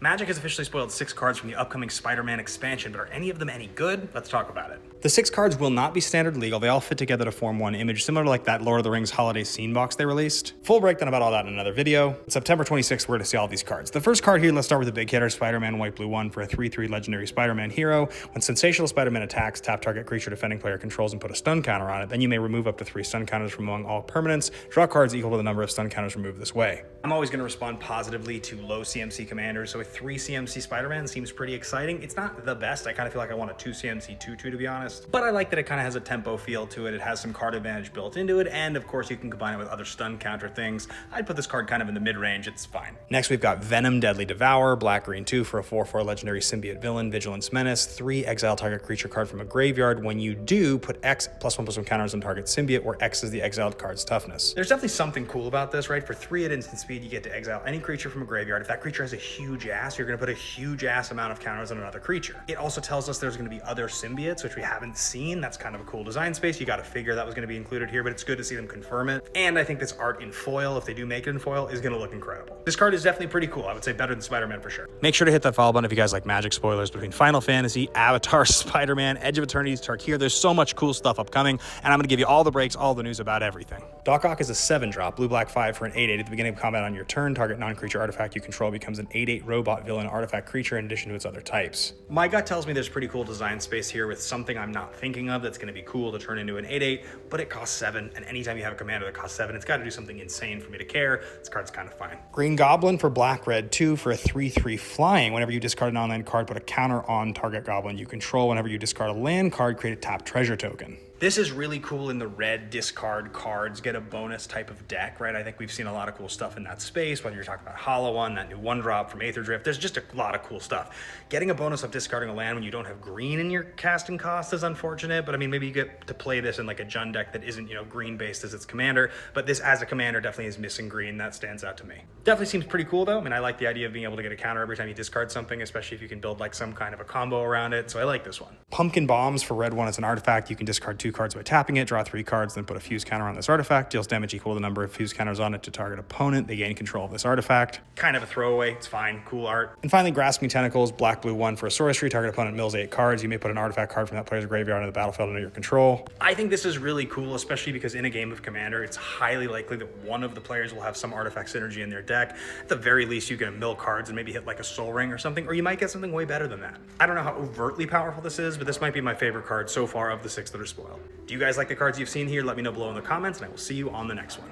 Magic has officially spoiled 6 cards from the upcoming Spider-Man expansion, but are any of them any good? Let's talk about it. The 6 cards will not be standard legal. They all fit together to form one image, similar to like that Lord of the Rings holiday scene box they released. Full breakdown about all that in another video. September 26th, we're to see all these cards. The first card here, let's start with the big hitter, Spider-Man White Blue 1 for a 3/3 legendary Spider-Man hero. When Sensational Spider-Man attacks, tap target creature defending player controls and put a stun counter on it. Then you may remove up to 3 stun counters from among all permanents. Draw cards equal to the number of stun counters removed this way. I'm always going to respond positively to low CMC commanders, so a 3 CMC Spider-Man seems pretty exciting. It's not the best. I kind of feel like I want a 2 CMC 2/2 to be honest, but I like that it kind of has a tempo feel to it. It has some card advantage built into it, and of course you can combine it with other stun counter things. I'd put this card kind of in the mid-range. It's fine. Next we've got Venom Deadly Devour, black green 2 for a 4/4 legendary symbiote villain, Vigilance Menace, 3 exile target creature card from a graveyard. When you do, put X +1/+1 counters on target symbiote, where X is the exiled card's toughness. There's definitely something cool about this, right? For 3 at instant speed, you get to exile any creature from a graveyard. If that creature has a huge ass, you're going to put a huge ass amount of counters on another creature. It also tells us there's going to be other symbiotes, which we haven't seen. That's kind of a cool design space. You got to figure that was going to be included here, but it's good to see them confirm it. And I think this art in foil, if they do make it in foil, is going to look incredible. This card is definitely pretty cool. I would say better than Spider-Man for sure. Make sure to hit that follow button if you guys like Magic spoilers between Final Fantasy, Avatar, Spider-Man, Edge of Eternity, Tarkir. There's so much cool stuff upcoming, and I'm going to give you all the breaks, all the news about everything. Doc Ock is a 7-drop, blue-black 5 for an 8/8. At the beginning of combat on your turn, target non-creature artifact you control becomes an 8/8 robot villain artifact creature in addition to its other types. My gut tells me there's pretty cool design space here with something I'm not thinking of that's going to be cool to turn into an 8/8, but it costs 7, and anytime you have a commander that costs 7, it's got to do something insane for me to care. This card's kind of fine. Green Goblin for black-red 2 for a 3/3 flying. Whenever you discard an on-land card, put a counter on target goblin you control. Whenever you discard a land card, create a tap treasure token. This is really cool in the red discard cards, get a bonus type of deck, right? I think we've seen a lot of cool stuff in that space, whether you're talking about Hollow One, that new 1-drop from Aether Drift. There's just a lot of cool stuff. Getting a bonus of discarding a land when you don't have green in your casting cost is unfortunate, but I mean, maybe you get to play this in like a Jund deck that isn't, green based as its commander, but this as a commander definitely is missing green. That stands out to me. Definitely seems pretty cool though. I mean, I like the idea of being able to get a counter every time you discard something, especially if you can build like some kind of a combo around it. So I like this one. Pumpkin Bombs for red 1 as an artifact. You can discard 2 cards by tapping it, draw 3 cards, then put a fuse counter on this artifact. Deals damage equal to the number of fuse counters on it to target opponent. They gain control of this artifact. Kind of a throwaway. It's fine. Cool art. And finally, Grasping Tentacles, black blue 1 for a sorcery. Target opponent mills 8 cards. You may put an artifact card from that player's graveyard into the battlefield under your control. I think this is really cool, especially because in a game of Commander, it's highly likely that one of the players will have some artifact synergy in their deck. At the very least, you can mill cards and maybe hit like a Soul Ring or something, or you might get something way better than that. I don't know how overtly powerful this is, but this might be my favorite card so far of the 6 that are spoiled. Do you guys like the cards you've seen here? Let me know below in the comments, and I will see you on the next one.